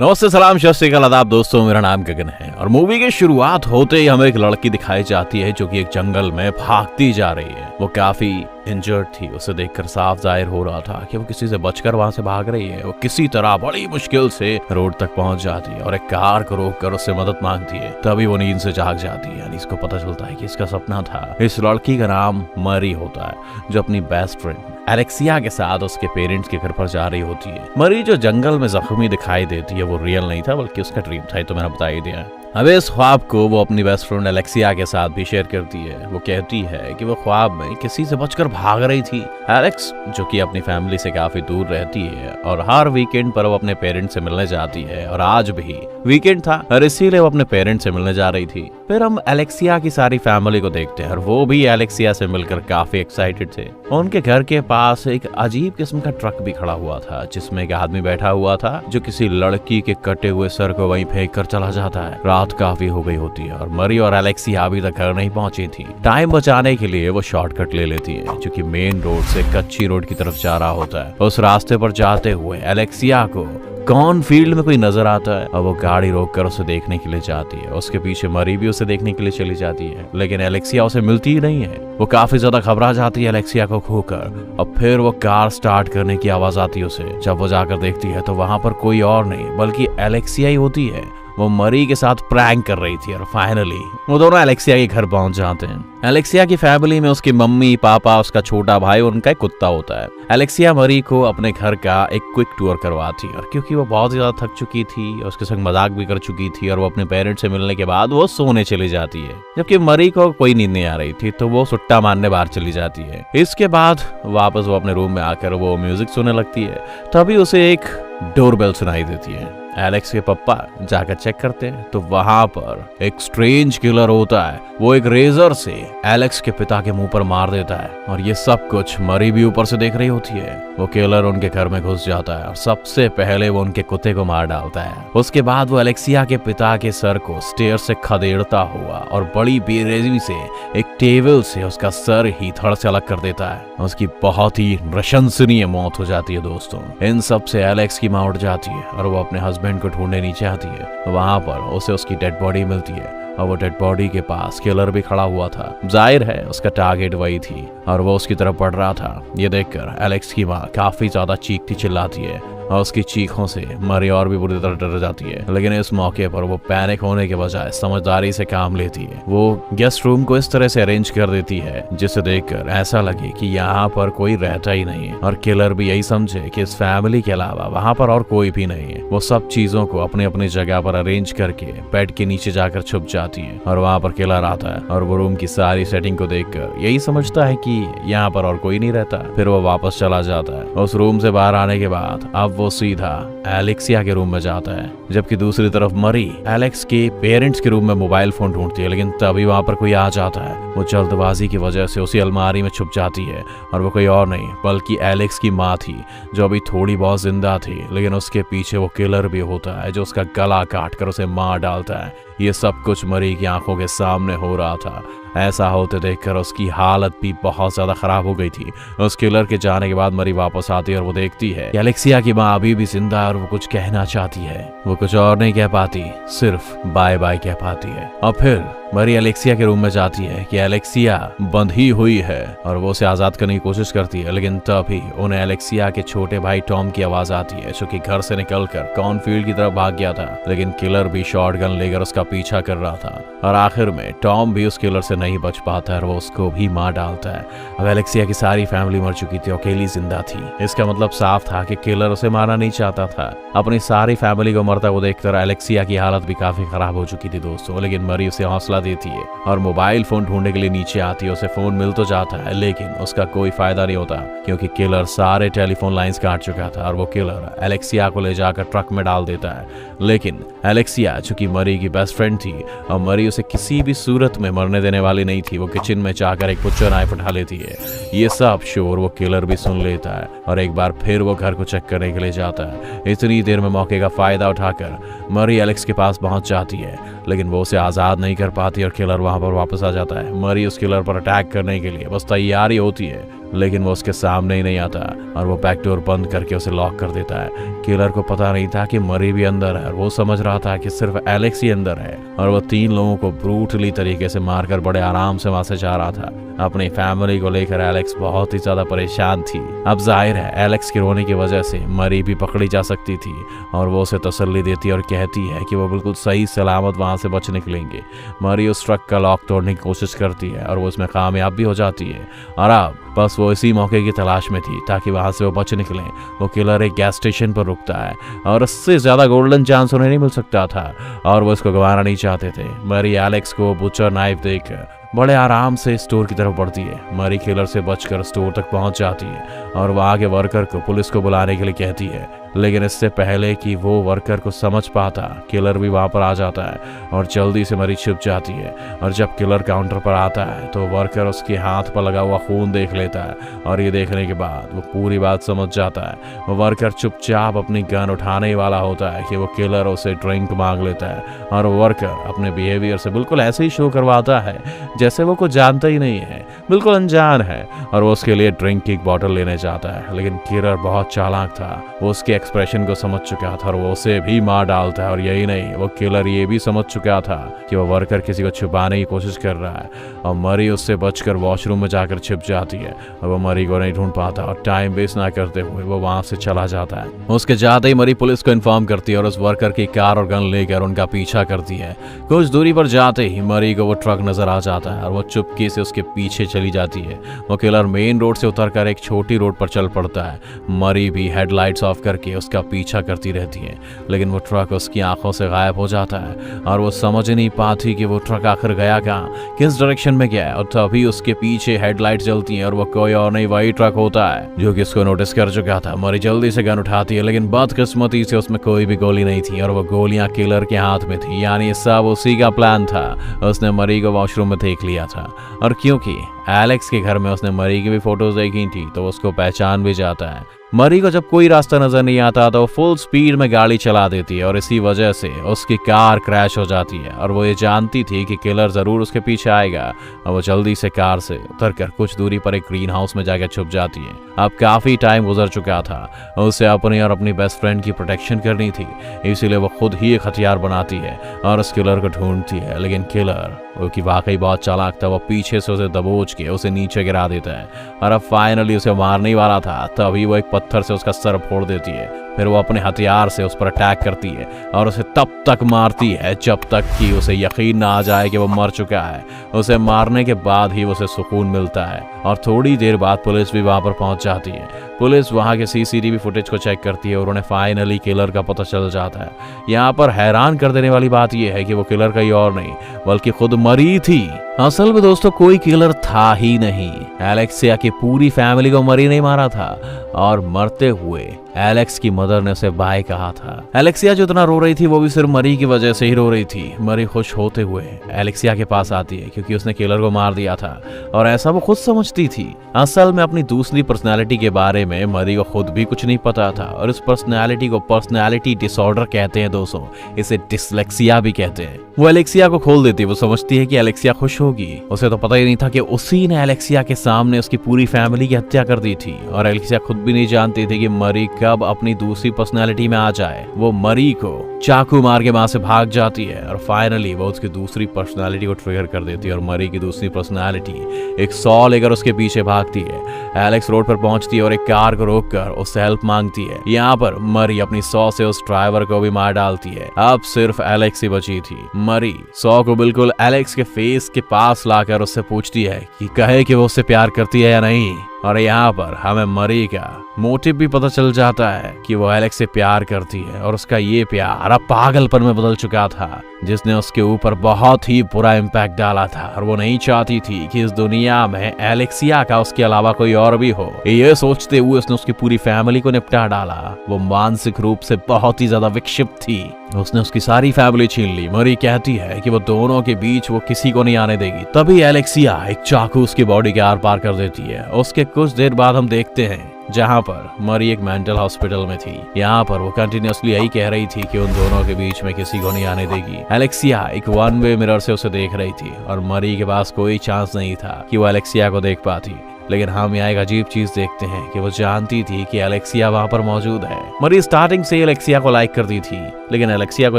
नमस्ते, सलाम, सत श्री अकाल, आदाब दोस्तों। मेरा नाम गगन है और मूवी की शुरुआत होते ही हमें एक लड़की दिखाई जाती है जो कि एक जंगल में भागती जा रही है। वो काफी इंजर्ड थी। उसे देखकर साफ जाहिर हो रहा था कि वो किसी से बचकर वहां से भाग रही है। वो किसी तरह बड़ी मुश्किल से रोड तक पहुंच जाती है और एक कार को रोककर उससे मदद मांगती है। तभी वो नींद से जाग जाती है। यानी इसको पता चलता है कि इसका सपना था। इस लड़की का नाम मरी होता है जो अपनी बेस्ट फ्रेंड एलेक्सिया के साथ उसके पेरेंट्स के घर पर जा रही होती है। मरी जो जंगल में जख्मी दिखाई देती है वो रियल नहीं था बल्कि उसका ड्रीम था। तो मैंने बता ही दिया। अब इस ख्वाब को वो अपनी बेस्ट फ्रेंड एलेक्सिया के साथ भी शेयर करती है। वो कहती है कि वो ख्वाब में किसी से बचकर भाग रही थी। एलेक्स जो कि अपनी फैमिली से काफी दूर रहती है और हर वीकेंड पर वो अपने पेरेंट्स से मिलने जाती है और आज भी वीकेंड था और इसीलिए वो अपने पेरेंट्स से मिलने जा रही थी। फिर हम एलेक्सिया की सारी फैमिली को देखते हैं और वो भी एलेक्सिया से मिलकर काफी एक्साइटेड थे। उनके घर के पास एक अजीब किस्म का ट्रक भी खड़ा हुआ था जिसमें एक आदमी बैठा हुआ था जो किसी लड़की के कटे हुए सर को वहीं फेंक कर चला जाता है। रात काफी हो गई होती है और मरी और एलेक्सिया अभी तक घर नहीं पहुंची थी। टाइम बचाने के लिए वो शॉर्टकट ले लेती है जो कि मेन रोड से कच्ची रोड की तरफ जा रहा होता है। उस रास्ते पर जाते हुए एलेक्सिया को कॉर्न फील्ड में कोई नजर आता है और वो गाड़ी रोककर उसे देखने के लिए जाती है। उसके पीछे मरी भी उसे देखने के लिए चली जाती है लेकिन एलेक्सिया उसे मिलती ही नहीं है। वो काफी ज्यादा घबरा जाती है एलेक्सिया को खोकर और फिर वो कार स्टार्ट करने की आवाज आती है उसे। जब वो जाकर देखती है तो वहां पर कोई और नहीं बल्कि एलेक्सिया ही होती है। वो मरी के साथ प्रैंक कर रही थी और फाइनली वो दोनों एलेक्सिया के घर पहुंच जाते हैं। एलेक्सिया की फैमिली में उसकी मम्मी, पापा, उसका छोटा भाई और उनका एक कुत्ता होता है। एलेक्सिया मरी को अपने घर का एक क्विक टूर करवाती है और क्योंकि वो बहुत ज्यादा थक चुकी थी और उसके संग मजाक भी कर चुकी थी और वो अपने पेरेंट्स से मिलने के बाद वो सोने चली जाती है। जबकि मरी को कोई नींद नहीं आ रही थी तो वो सुट्टा मारने बाहर चली जाती है। इसके बाद वापस वो अपने रूम में आकर वो म्यूजिक सुनने लगती है। तभी उसे एक डोरबेल सुनाई देती है। एलेक्स के पापा जाकर चेक करते हैं तो वहां पर एक स्ट्रेंज किलर होता है। वो एक रेजर से एलेक्स के पिता के मुंह पर मार देता है और ये सब कुछ मरी भी ऊपर से देख रही होती है। वो किलर उनके घर में घुस जाता है और सबसे पहले वो उनके कुत्ते को मार डालता है। उसके बाद वो एलेक्सिया के पिता के सर को स्टेयर से खदेड़ता हुआ और बड़ी बेरहमी से एक टेबल से उसका सर ही धड़ से अलग कर देता है। उसकी बहुत ही प्रशंसनीय मौत हो जाती है। दोस्तों, इन सब से एलेक्स की मां उठ जाती है और वो अपने हस्बैंड को ढूंढने नीचे आती है। वहां पर उसे उसकी डेड बॉडी मिलती है और वो डेड बॉडी के पास किलर भी खड़ा हुआ था। जाहिर है उसका टारगेट वही थी और वो उसकी तरफ बढ़ रहा था। ये देखकर एलेक्स की मां काफी ज्यादा चीखती चिल्लाती है और उसकी चीखों से मरी और भी बुरी तरह डर जाती है। लेकिन इस मौके पर वो पैनिक होने के बजाय समझदारी से काम लेती है। वो गेस्ट रूम को इस तरह से अरेंज कर देती है जिसे देखकर ऐसा लगे कि यहाँ पर कोई रहता ही नहीं है और किलर भी यही समझे कि इस फैमिली के अलावा वहाँ पर और कोई भी नहीं है। वो सब चीजों को अपनी अपनी जगह पर अरेंज करके बेड के नीचे जाकर छुप जाती है और वहाँ पर किलर आता है और वो रूम की सारी सेटिंग को देखकर यही समझता है कि यहाँ पर और कोई नहीं रहता। फिर वो वापस चला जाता है। उस रूम से बाहर आने के बाद अब वो सीधा एलेक्सिया के रूम में जाता है। जबकि दूसरी तरफ मरी एलेक्स के पेरेंट्स के रूम में मोबाइल फोन ढूंढती है लेकिन तभी वहां पर कोई आ जाता है। वो जल्दबाजी की वजह से उसी अलमारी में छुप जाती है और वो कोई और नहीं बल्कि एलेक्स की माँ थी जो अभी थोड़ी बहुत जिंदा थी। लेकिन उसके पीछे वो किलर भी होता है जो उसका गला काट कर उसे मार डालता है। ये सब कुछ मरी की आंखों के सामने हो रहा था। ऐसा होते देखकर उसकी हालत भी बहुत ज्यादा खराब हो गई थी। उस किलर के जाने के बाद मरी वापस आती है और वो देखती है कि एलेक्सिया की माँ अभी भी जिंदा है और वो कुछ कहना चाहती है। वो कुछ और नहीं कह पाती, सिर्फ बाय बाय कह पाती है। और फिर मरी एलेक्सिया के रूम में जाती है कि एलेक्सिया बंधी हुई है और वो उसे आजाद करने की कोशिश करती है। लेकिन तभी उन्हें एलेक्सिया के छोटे भाई टॉम की आवाज आती है जो कि घर से निकलकर कॉर्नफील्ड की तरफ भाग गया था। लेकिन किलर भी शॉटगन लेकर उसका पीछा कर रहा था और आखिर में टॉम भी उस किलर से नहीं बच पाता है और वो उसको भी मार डालता है। अब एलेक्सिया की सारी फैमिली मर चुकी थी, अकेली जिंदा थी। इसका मतलब साफ था कि किलर उसे मारना नहीं चाहता था। अपनी सारी फैमिली को मरता हुआ देखकर एलेक्सिया की हालत भी काफी खराब हो चुकी थी दोस्तों। लेकिन मरी उसे हौसला देती है और मोबाइल फोन ढूंढने के लिए नीचे आती है। उसे फोन मिल तो जाता है लेकिन उसका कोई फायदा नहीं होता क्योंकि किलर सारे टेलीफोन लाइंस काट चुका था और वो किलर एलेक्सिया को ले जाकर ट्रक में डाल देता है। लेकिन एलेक्सिया चूंकि मरी की बेस्ट फ्रेंड थी और मरी उसे किसी भी सूरत में मरने देने वाली नहीं थी, वो किचन में जाकर एक बुच्चर नाइफ उठा लेती है। ये सब शोर वो किलर भी सुन लेता है और एक बार फिर वो घर को चेक करने के लिए जाता है। इतनी देर में मौके का फायदा उठाकर मरी एलेक्स के पास पहुंच जाती है लेकिन वो उसे आजाद नहीं कर पाती और किलर वहां पर वापस आ जाता है। मरी उस किलर पर अटैक करने के लिए बस तैयार ही होती है लेकिन वो उसके सामने ही नहीं आता और वो बैक डोर बंद करके उसे लॉक कर देता है। किलर को पता नहीं था कि मरी भी अंदर है और वो समझ रहा था कि सिर्फ एलेक्स ही अंदर है और वो 3 लोगों को ब्रूटली तरीके से मारकर बड़े आराम से वहां से जा रहा था। अपनी फैमिली को लेकर एलेक्स बहुत ही ज्यादा परेशान थी। अब जाहिर है एलेक्स के रोने की वजह से मरी भी पकड़ी जा सकती थी और वो उसे तसल्ली देती और कहती है कि वो बिल्कुल सही सलामत वहां से बच निकलेंगे। मरी उस ट्रक का लॉक तोड़ने की कोशिश करती है और वो उसमें कामयाब भी हो जाती है और अब बस वो इसी मौके की तलाश में थी ताकि वहां से वो बच निकले। वो किलर एक गैस स्टेशन पर रुकता है और उससे ज्यादा गोल्डन चांस उन्हें नहीं मिल सकता था और वो इसको गंवाना नहीं चाहते थे। मरी एलेक्स को बुचर नाइफ देकर बड़े आराम से स्टोर की तरफ बढ़ती है। मरी किलर से बचकर स्टोर तक पहुंच जाती है और वहां के वर्कर को पुलिस को बुलाने के लिए कहती है, लेकिन इससे पहले कि वो वर्कर को समझ पाता किलर भी वहां पर आ जाता है और जल्दी से मरी छिप जाती है। और जब किलर काउंटर पर आता है तो वर्कर उसके हाथ पर लगा हुआ खून देख लेता है और ये देखने के बाद वो पूरी बात समझ जाता है। वो वर्कर चुपचाप अपनी गन उठाने वाला होता है कि वो किलर उसे ड्रिंक मांग लेता है और वर्कर अपने बिहेवियर से बिल्कुल ऐसे ही शो करवाता है जैसे वो कुछ जानता ही नहीं है, बिल्कुल अनजान है और वो उसके लिए ड्रिंक की बॉटल लेने जाता है। लेकिन किलर बहुत चालाक था, वो उसके एक्सप्रेशन को समझ चुका था और वो उसे भी मार डालता है। और यही नहीं, वो किलर ये भी समझ चुका था कि वो वर्कर किसी को छुपाने की कोशिश कर रहा है और मरी उससे बचकर वॉशरूम में जाकर छिप जाती है और वो मरी को नहीं ढूंढ पाता और टाइम वेस्ट ना करते हुए वो वहां से चला जाता है। उसके जाते ही मरी पुलिस को इन्फॉर्म करती है और उस वर्कर की कार और गन लेकर उनका पीछा करती है। कुछ दूरी पर जाते ही मरी को वो ट्रक नजर आ जाता है और वो चुपके से उसके पीछे चली जाती है। वो किलर मेन रोड से उतरकर एक छोटी रोड पर चल पड़ता है। मरी भी हेडलाइट्स ऑफ करके उसका पीछा करती रहती है, लेकिन वो ट्रक उसकी आंखों से गायब हो जाता है और वो समझ नहीं पाती कि वो ट्रक आखिर गया कहाँ, किस डायरेक्शन में गया है। और तभी उसके पीछे हेडलाइट जलती हैं और वो कोई और नहीं वही ट्रक होता है जो कि उसको नोटिस कर चुका था। मरी जल्दी से गन उठाती है, लेकिन बदकिस्मती से उसमें कोई भी गोली नहीं थी और वो गोलियां किलर के हाथ में थी, यानी सब उसी का प्लान था। उसने मरी को वॉशरूम में देख लिया था और क्योंकि एलेक्स के घर में उसने मरी की भी फोटोज देखी थी तो उसको पहचान भी जाता है। मरी को जब कोई रास्ता नजर नहीं आता तो फुल स्पीड में गाड़ी चला देती है और इसी वजह से उसकी कार क्रैश हो जाती है और वो ये जानती थी कि किलर जरूर उसके पीछे आएगा और वो जल्दी से कार से उतरकर कुछ दूरी पर एक ग्रीन हाउस में जाकर छुप जाती है। अब काफी टाइम गुजर चुका था, उसे अपनी और अपनी बेस्ट फ्रेंड की प्रोटेक्शन करनी थी, इसीलिए वो खुद ही एक हथियार बनाती है और उस किलर को ढूंढती है। लेकिन किलर वो की वाकई बहुत चालाक था, वो पीछे से उसे दबोच के उसे नीचे गिरा देता है और अब फाइनली उसे मारने वाला था तभी वो एक पत्थर से उसका सर फोड़ देती है। फिर वो अपने हथियार से उस पर अटैक करती है और उसे तब तक मारती है जब तक कि उसे यकीन ना आ जाए कि वो मर चुका है। उसे मारने के बाद ही उसे सुकून मिलता है और थोड़ी देर बाद पुलिस भी वहां पर पहुंच जाती है। पुलिस वहां के सीसीटीवी फुटेज को चेक करती है और उन्हें फाइनली किलर का पता चल जाता है। यहाँ पर हैरान कर देने वाली बात यह है कि वो किलर कहीं और नहीं बल्कि खुद मरी थी। असल में दोस्तों कोई किलर था ही नहीं, एलेक्सिया की पूरी फैमिली को मरी नहीं मारा था और मरते हुए एलेक्स की मदर ने उसे बाय कहा था। एलेक्सिया जो इतना रो रही थी वो भी सिर्फ मरी की वजह से ही रो रही थी। मरी खुश होते हुए एलेक्सिया के पास आती है क्योंकि उसने किलर को मार दिया था और ऐसा वो खुद समझती थी। असल में अपनी दूसरी पर्सनैलिटी के बारे में मरी को खुद भी कुछ नहीं पता था और इस पर्सनैलिटी को पर्सनैलिटी डिसऑर्डर कहते हैं दोस्तों, इसे डिसलेक्सिया भी कहते हैं। वो एलेक्सिया को खोल देती है, वो समझती है कि एलेक्सिया खुश होगी। उसे तो पता ही नहीं था कि उसी ने एलेक्सिया के सामने उसकी पूरी फैमिली की हत्या कर दी थी और एलेक्सिया खुद भी नहीं जानती थी कि मरी कब अपनी दूसरी पर्सनैलिटी में आ जाए। वो मरी को चाकू मार के वहां से भाग जाती है और फाइनली वो उसकी दूसरी पर्सनैलिटी को ट्रिगर कर देती है और मरी की दूसरी पर्सनैलिटी एक सॉ लेकर उसके पीछे भागती है। एलेक्स रोड पर पहुंचती है और एक कार को रोककर उससे हेल्प मांगती है। यहाँ पर मरी अपनी सॉ से उस ड्राइवर को भी मार डालती है। अब सिर्फ एलेक्स ही बची थी। मरी सॉ को बिल्कुल एलेक्स के फेस के पास लाकर उससे पूछती है कि कहे कि वो उससे प्यार करती है या नहीं और यहाँ पर हमें मरी का मोटिव भी पता चल जाता है कि वो एलेक्स से प्यार करती है और उसका ये प्यार अब पागलपन में बदल चुका था जिसने उसके ऊपर बहुत ही बुरा इम्पैक्ट डाला था और वो नहीं चाहती थी कि इस दुनिया में एलेक्सिया का उसके अलावा कोई और भी हो। ये सोचते हुए उसने उसकी पूरी फैमिली को निपटा डाला। वो मानसिक रूप से बहुत ही ज्यादा विक्षिप्त थी, उसने उसकी सारी फैमिली छीन ली। मरी कहती है कि वो दोनों के बीच वो किसी को नहीं आने देगी। तभी एलेक्सिया एक चाकू उसकी बॉडी के आर पार कर देती है। उसके कुछ देर बाद हम देखते हैं जहां पर मरी एक मेंटल हॉस्पिटल में थी। यहाँ पर वो कंटिन्यूअसली यही कह रही थी कि उन दोनों के बीच में किसी को नहीं आने देगी। एलेक्सिया एक वन वे मिरर से उसे देख रही थी और मरी के पास कोई चांस नहीं था कि वो एलेक्सिया को देख पाती। लेकिन हम यहाँ एक अजीब चीज देखते हैं कि वो जानती थी कि एलेक्सिया वहाँ पर मौजूद है। मरी स्टार्टिंग से एलेक्सिया को लाइक करती थी, लेकिन एलेक्सिया को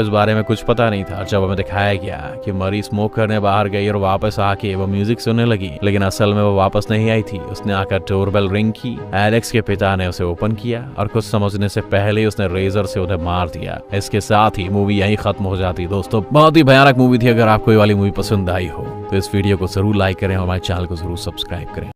इस बारे में कुछ पता नहीं था। जब हमें दिखाया गया कि मरी स्मोक करने बाहर गई और वापस आके वो म्यूजिक सुनने लगी, लेकिन असल में वो वापस नहीं आई थी। उसने आकर डोरबेल रिंग की, एलेक्स के पिता ने उसे ओपन किया और कुछ समझने से पहले उसने रेजर से उन्हें मार दिया। इसके साथ ही मूवी यहीं खत्म हो जाती। दोस्तों, बहुत ही भयानक मूवी थी। अगर आपको ये वाली मूवी पसंद आई हो तो इस वीडियो को जरूर लाइक करें और हमारे चैनल को जरूर सब्सक्राइब करें।